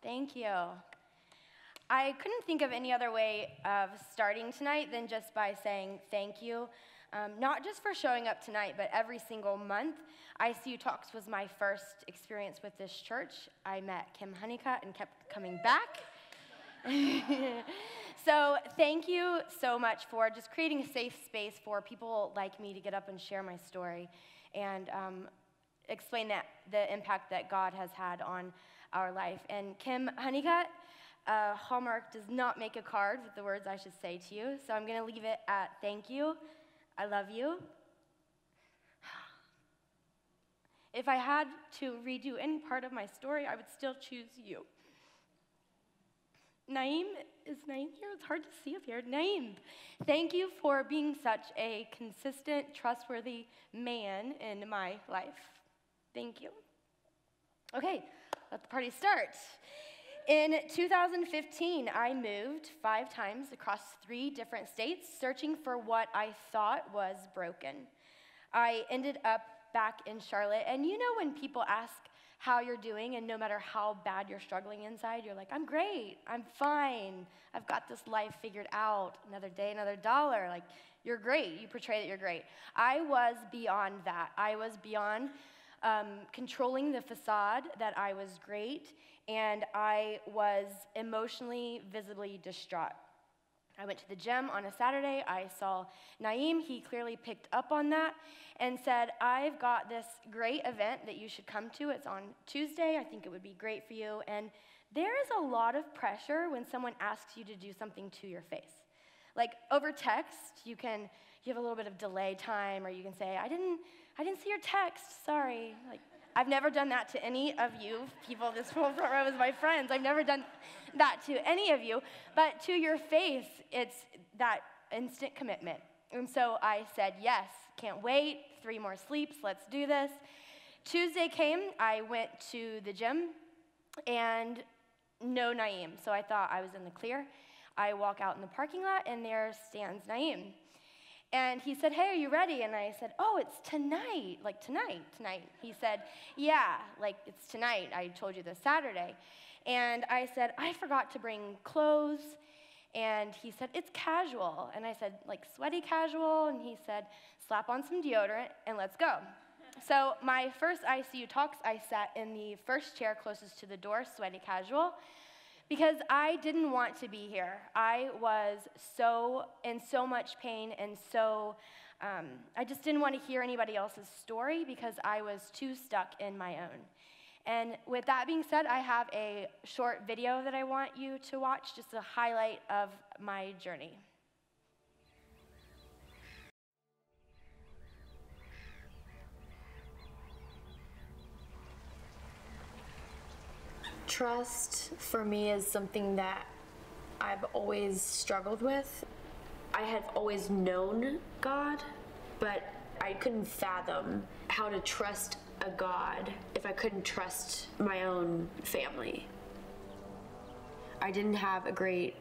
Thank you. I couldn't think of any other way of starting tonight than just by saying thank you. Not just for showing up tonight, but every single month. icuTalks was my first experience with this church. I met Kim Honeycutt and kept coming back. So thank you so much for just creating a safe space for people like me to get up and share my story and explain the impact that God has had on our life. And Kim Honeycutt, Hallmark does not make a card with the words I should say to you, so I'm going to leave it at thank you. I love you. If I had to redo any part of my story, I would still choose you. Naeem, is Naeem here? It's hard to see up here. Naeem, thank you for being such a consistent, trustworthy man in my life. Thank you. Okay, let the party start. In 2015, I moved 5 times across 3 different states, searching for what I thought was broken. I ended up back in Charlotte, and you know when people ask how you're doing, and no matter how bad you're struggling inside, you're like, I'm great, I'm fine, I've got this life figured out, another day, another dollar, like, you're great, you portray that you're great. I was beyond that. I was beyond controlling the facade that I was great, and I was emotionally, visibly distraught. I went to the gym on a Saturday. I saw Naeem. He clearly picked up on that and said, I've got this great event that you should come to. It's on Tuesday. I think it would be great for you. And there is a lot of pressure when someone asks you to do something to your face. Like over text, you have a little bit of delay time, or you can say, I didn't see your text, sorry. Like, I've never done that to any of you people. This whole front row is my friends. I've never done that to any of you. But to your face, it's that instant commitment. And so I said, yes, can't wait, 3 more sleeps, let's do this. Tuesday came, I went to the gym, and no Naeem. So I thought I was in the clear. I walk out in the parking lot, and there stands Naeem. And he said, hey, are you ready? And I said, oh, it's tonight, like tonight. He said, yeah, like it's tonight. I told you this Saturday. And I said, I forgot to bring clothes. And he said, it's casual. And I said, like sweaty casual? And he said, slap on some deodorant and let's go. So my first icuTalks, I sat in the first chair closest to the door, sweaty casual, because I didn't want to be here. I was in so much pain, and I just didn't want to hear anybody else's story because I was too stuck in my own. And with that being said, I have a short video that I want you to watch, just a highlight of my journey. Trust for me is something that I've always struggled with. I have always known God, but I couldn't fathom how to trust a God if I couldn't trust my own family. I didn't have a great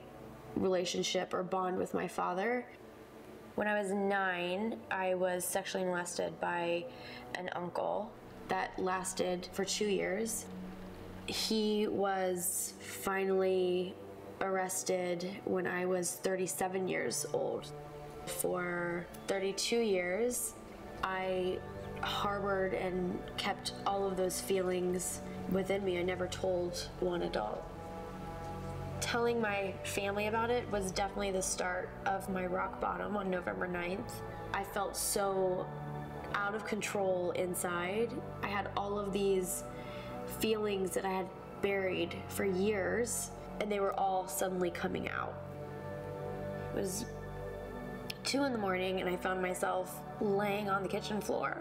relationship or bond with my father. When I was 9, I was sexually molested by an uncle that lasted for 2 years. He was finally arrested when I was 37 years old. For 32 years, I harbored and kept all of those feelings within me. I never told one adult. Telling my family about it was definitely the start of my rock bottom on November 9th. I felt so out of control inside. I had all of these feelings that I had buried for years, and they were all suddenly coming out. It was 2 in the morning, and I found myself laying on the kitchen floor.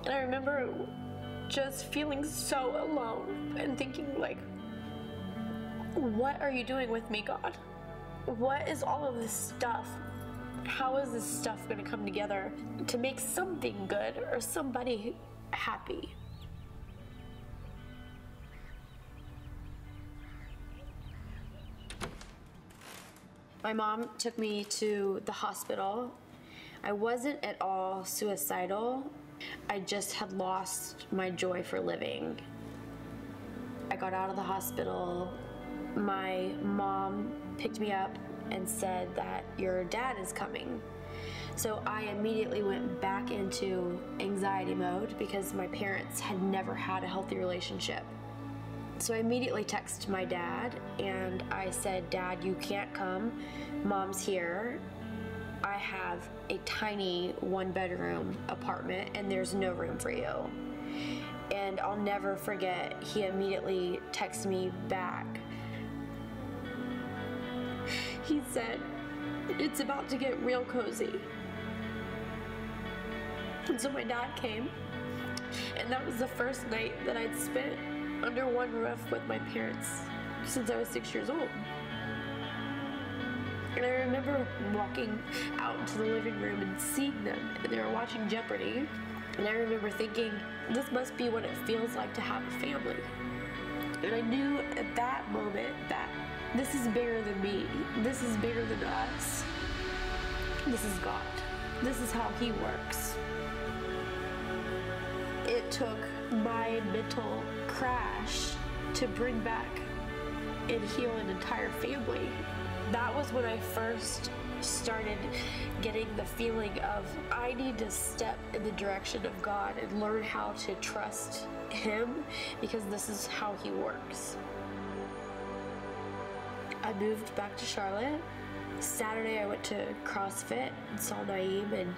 And I remember just feeling so alone and thinking, like, what are you doing with me, God? What is all of this stuff? How is this stuff going to come together to make something good or somebody happy? My mom took me to the hospital. I wasn't at all suicidal. I just had lost my joy for living. I got out of the hospital, my mom picked me up and said that your dad is coming. So I immediately went back into anxiety mode because my parents had never had a healthy relationship. So I immediately texted my dad and I said, Dad, you can't come. Mom's here. I have a tiny 1-bedroom apartment and there's no room for you. And I'll never forget, he immediately texted me back. He said, it's about to get real cozy. And so my dad came, and that was the first night that I'd spent under one roof with my parents since I was 6 years old. And I remember walking out into the living room and seeing them, and they were watching Jeopardy. And I remember thinking, this must be what it feels like to have a family. And I knew at that moment that this is bigger than me. This is bigger than us. This is God. This is how He works. It took my mental crash to bring back and heal an entire family. That was when I first started getting the feeling of I need to step in the direction of God and learn how to trust Him because this is how He works. I moved back to Charlotte. Saturday I went to CrossFit and saw Naeem and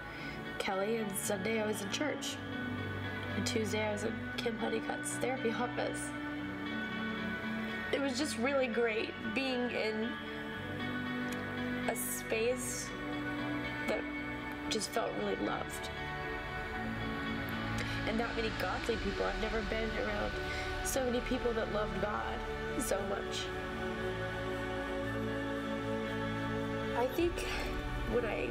Kelly, and Sunday I was in church. And Tuesday I was in Kim Honeycutt's therapy office. It was just really great being in a space that just felt really loved. And that many godly people. I've never been around so many people that loved God so much. I think when I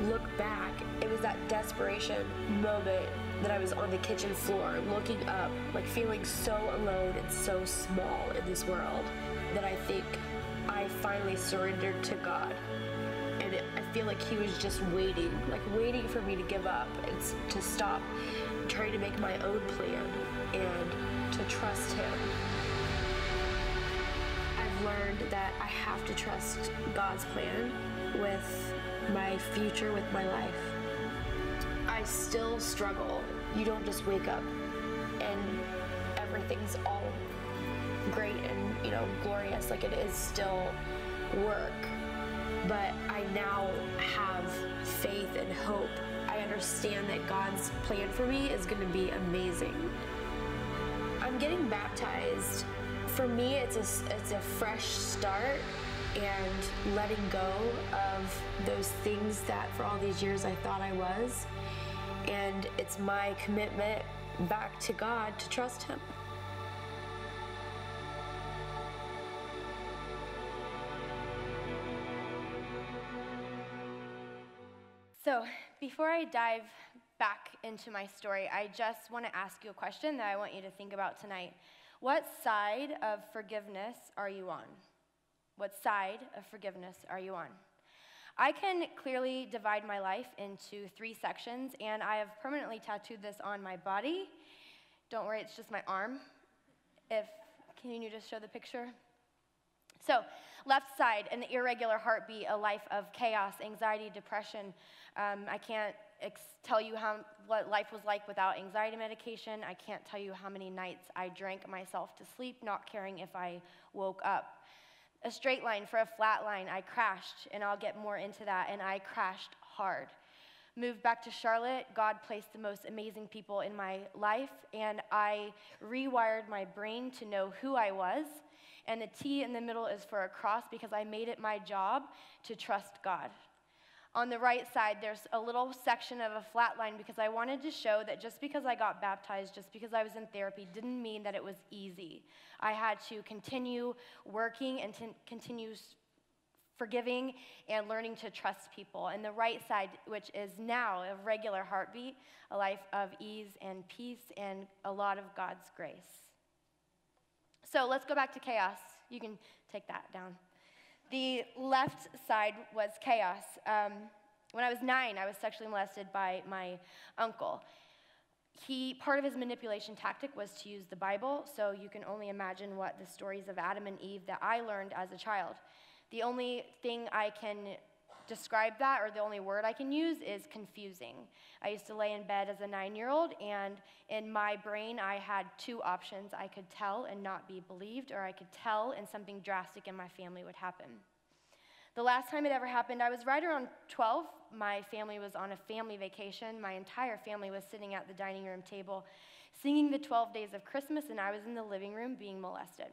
look back, it was that desperation moment that I was on the kitchen floor looking up, like feeling so alone and so small in this world, that I think I finally surrendered to God. And I feel like He was just waiting for me to give up and to stop trying to make my own plan and to trust Him. I've learned that I have to trust God's plan with my future, with my life. I still struggle. You don't just wake up and everything's all great and, glorious. Like, it is still work. But I now have faith and hope. I understand that God's plan for me is going to be amazing. I'm getting baptized. For me, it's a fresh start and letting go of those things that for all these years I thought I was. And it's my commitment back to God to trust Him. So, before I dive back into my story, I just want to ask you a question that I want you to think about tonight. What side of forgiveness are you on? What side of forgiveness are you on? I can clearly divide my life into 3 sections, and I have permanently tattooed this on my body. Don't worry, it's just my arm. Can you just show the picture? So, left side, an irregular heartbeat, a life of chaos, anxiety, depression. I can't tell you what life was like without anxiety medication. I can't tell you how many nights I drank myself to sleep, not caring if I woke up. A straight line for a flat line, I crashed, and I'll get more into that, and I crashed hard. Moved back to Charlotte, God placed the most amazing people in my life, and I rewired my brain to know who I was, and the T in the middle is for a cross because I made it my job to trust God. On the right side, there's a little section of a flat line because I wanted to show that just because I got baptized, just because I was in therapy, didn't mean that it was easy. I had to continue working and to continue forgiving and learning to trust people. And the right side, which is now a regular heartbeat, a life of ease and peace and a lot of God's grace. So let's go back to chaos. You can take that down. The left side was chaos. When I was 9, I was sexually molested by my uncle. Part of his manipulation tactic was to use the Bible, so you can only imagine what the stories of Adam and Eve that I learned as a child. The only thing I can describe that, or the only word I can use, is confusing. I used to lay in bed as a 9-year-old, and in my brain I had two options. I could tell and not be believed, or I could tell and something drastic in my family would happen. The last time it ever happened, I was right around 12. My family was on a family vacation. My entire family was sitting at the dining room table singing the 12 Days of Christmas, and I was in the living room being molested.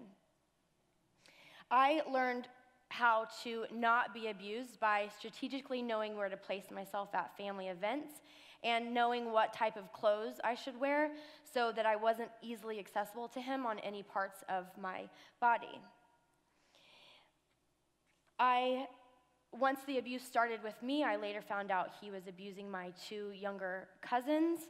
I learned how to not be abused by strategically knowing where to place myself at family events and knowing what type of clothes I should wear so that I wasn't easily accessible to him on any parts of my body. Once the abuse started with me, I later found out he was abusing my 2 younger cousins.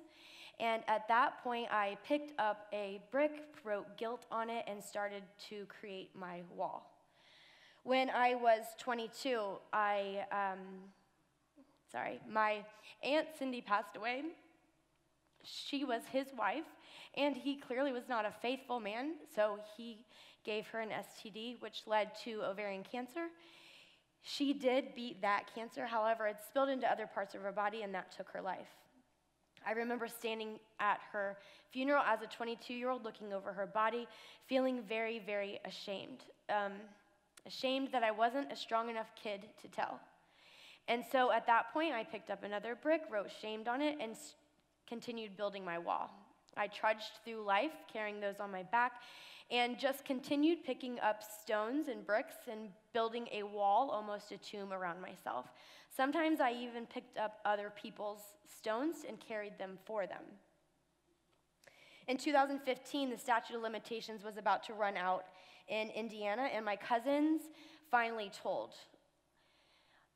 And at that point, I picked up a brick, wrote guilt on it, and started to create my wall. When I was 22, my Aunt Cindy passed away. She was his wife, and he clearly was not a faithful man, so he gave her an STD, which led to ovarian cancer. She did beat that cancer, however, it spilled into other parts of her body, and that took her life. I remember standing at her funeral as a 22-year-old, looking over her body, feeling very, very ashamed. Ashamed that I wasn't a strong enough kid to tell. And so at that point, I picked up another brick, wrote shamed on it, and continued building my wall. I trudged through life, carrying those on my back, and just continued picking up stones and bricks and building a wall, almost a tomb around myself. Sometimes I even picked up other people's stones and carried them for them. In 2015, the statute of limitations was about to run out in Indiana, and my cousins finally told.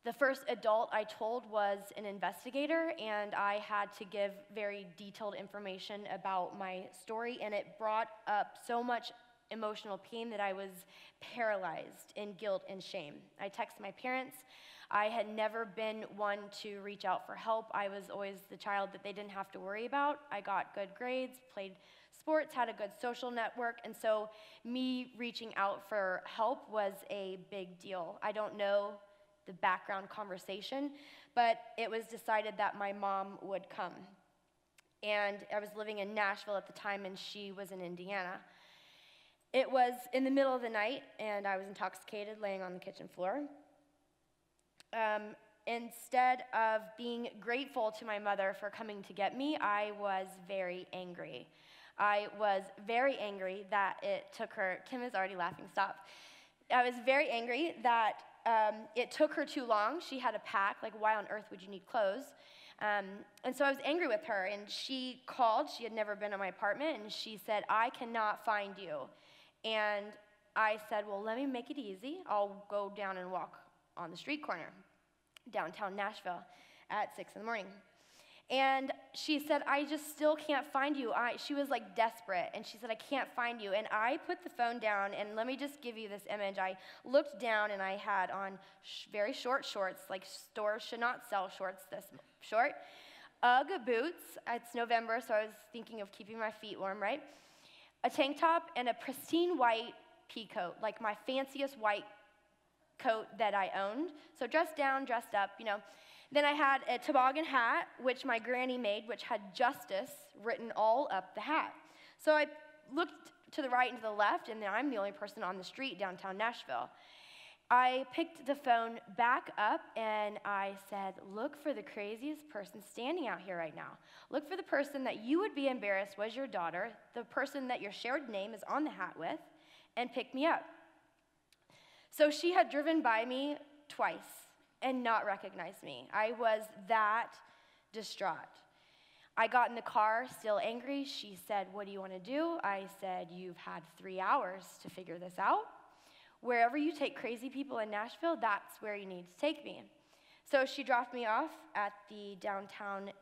The first adult I told was an investigator, and I had to give very detailed information about my story, and it brought up so much emotional pain that I was paralyzed in guilt and shame. I texted my parents. I had never been one to reach out for help. I was always the child that they didn't have to worry about. I got good grades, played sports, had a good social network, and so me reaching out for help was a big deal. I don't know the background conversation, but it was decided that my mom would come. And I was living in Nashville at the time, and she was in Indiana. It was in the middle of the night, and I was intoxicated, laying on the kitchen floor. Instead of being grateful to my mother for coming to get me, I was very angry. I was very angry that it took her, Kim is already laughing, stop. I was very angry that it took her too long. She had a pack, like why on earth would you need clothes? And so I was angry with her, and she called. She had never been in my apartment, and she said, I cannot find you. And I said, well, let me make it easy. I'll go down and walk on the street corner, downtown Nashville, at 6 in the morning. And she said, I just still can't find you. She was like desperate, and she said, I can't find you. And I put the phone down, and let me just give you this image. I looked down, and I had on very short shorts, like stores should not sell shorts this short. Ugg boots. It's November, so I was thinking of keeping my feet warm, right? A tank top and a pristine white pea coat, like my fanciest white coat that I owned. So dressed down, dressed up, you know. Then I had a toboggan hat, which my granny made, which had Justus written all up the hat. So I looked to the right and to the left, and I'm the only person on the street downtown Nashville. I picked the phone back up, and I said, look for the craziest person standing out here right now. Look for the person that you would be embarrassed was your daughter, the person that your shared name is on the hat with, and pick me up. So she had driven by me twice and not recognized me. I was that distraught. I got in the car, still angry. She said, what do you want to do? I said, you've had 3 hours to figure this out. Wherever you take crazy people in Nashville, that's where you need to take me. So she dropped me off at the downtown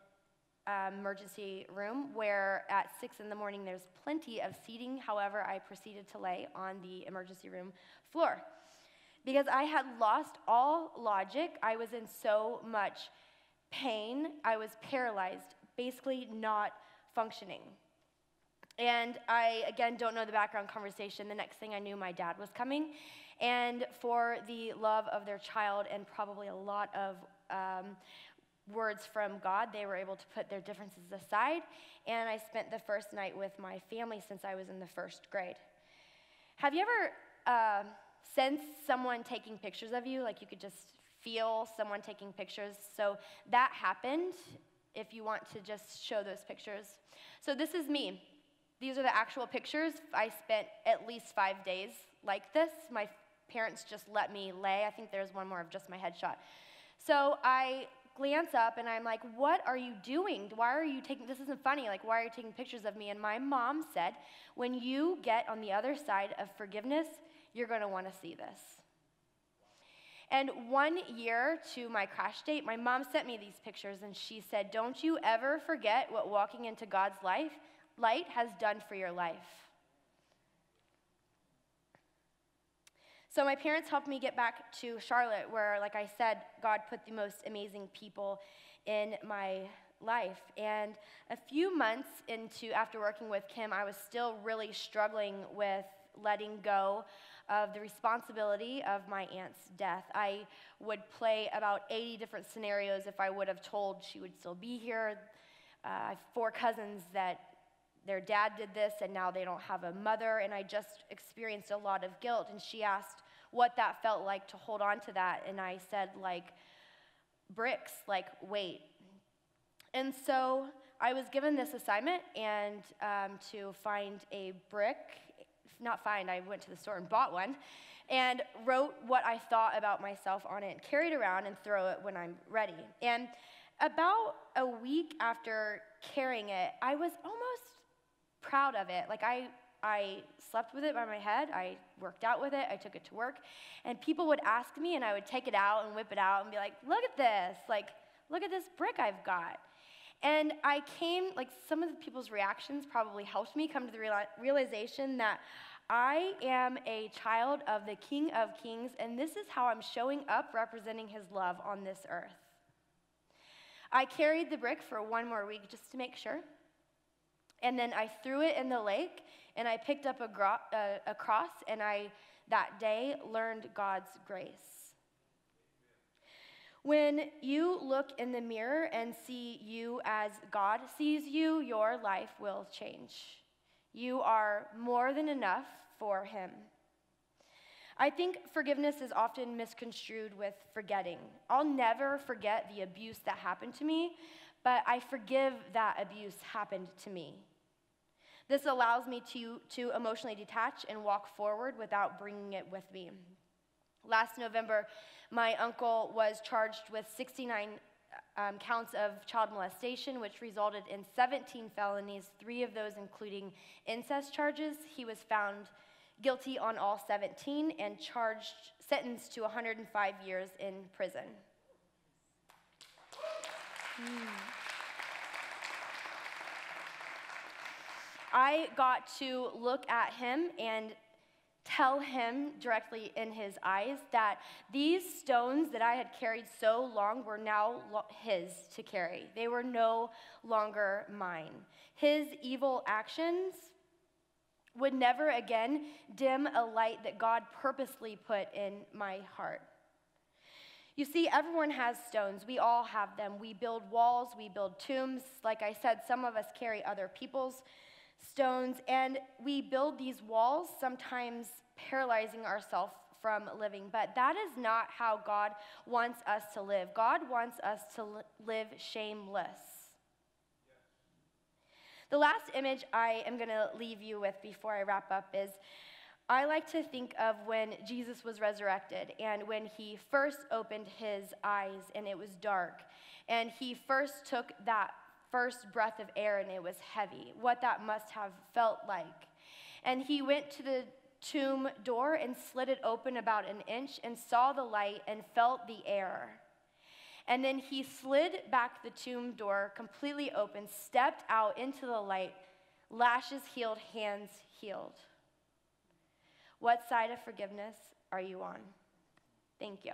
emergency room, where at 6 in the morning there's plenty of seating. However, I proceeded to lay on the emergency room floor. Because I had lost all logic, I was in so much pain, I was paralyzed, basically not functioning. And I, again, don't know the background conversation. The next thing I knew, my dad was coming. And for the love of their child and probably a lot of words from God, they were able to put their differences aside. And I spent the first night with my family since I was in the first grade. Have you ever sensed someone taking pictures of you? Like you could just feel someone taking pictures. So that happened, if you want to just show those pictures. So this is me. These are the actual pictures. I spent at least 5 days like this. My parents just let me lay. I think there's one more of just my headshot. So I glance up and I'm like, what are you doing? Why are you taking, this isn't funny, like why are you taking pictures of me? And my mom said, when you get on the other side of forgiveness, you're going to want to see this. And 1 year to my crash date, my mom sent me these pictures and she said, don't you ever forget what walking into God's light has done for your life. So my parents helped me get back to Charlotte, where, like I said, God put the most amazing people in my life. And a few months after working with Kim, I was still really struggling with letting go of the responsibility of my aunt's death. I would play about 80 different scenarios if I would have told she would still be here. I have 4 cousins that their dad did this and now they don't have a mother, and I just experienced a lot of guilt. And she asked what that felt like to hold on to that, and I said, like bricks, like weight. And so I was given this assignment and to find a brick, I went to the store and bought one, and wrote what I thought about myself on it, and carry it around and throw it when I'm ready. And about a week after carrying it, I was almost proud of it. Like I slept with it by my head, I worked out with it, I took it to work, and people would ask me and I would take it out and whip it out and be like, look at this, like, look at this brick I've got. And I came, like some of the people's reactions probably helped me come to the realization that I am a child of the King of Kings, and this is how I'm showing up representing his love on this earth. I carried the brick for 1 more week just to make sure. And then I threw it in the lake, and I picked up a cross, and I, that day, learned God's grace. When you look in the mirror and see you as God sees you, your life will change. You are more than enough for him. I think forgiveness is often misconstrued with forgetting. I'll never forget the abuse that happened to me, but I forgive that abuse happened to me. This allows me to emotionally detach and walk forward without bringing it with me. Last November, my uncle was charged with 69 counts of child molestation, which resulted in 17 felonies, 3 of those including incest charges. He was found guilty on all 17 and sentenced to 105 years in prison. I got to look at him and tell him directly in his eyes that these stones that I had carried so long were now his to carry. They were no longer mine. His evil actions would never again dim a light that God purposely put in my heart. You see, everyone has stones. We all have them. We build walls, we build tombs. Like I said, some of us carry other people's stones, and we build these walls, sometimes paralyzing ourselves from living. But that is not how God wants us to live. God wants us to live shameless. The last image I am going to leave you with before I wrap up is, I like to think of when Jesus was resurrected and when he first opened his eyes and it was dark, and he first took that first breath of air and it was heavy, what that must have felt like. And he went to the tomb door and slid it open about an inch and saw the light and felt the air. And then he slid back the tomb door completely open, stepped out into the light, lashes healed, hands healed. What side of forgiveness are you on? Thank you.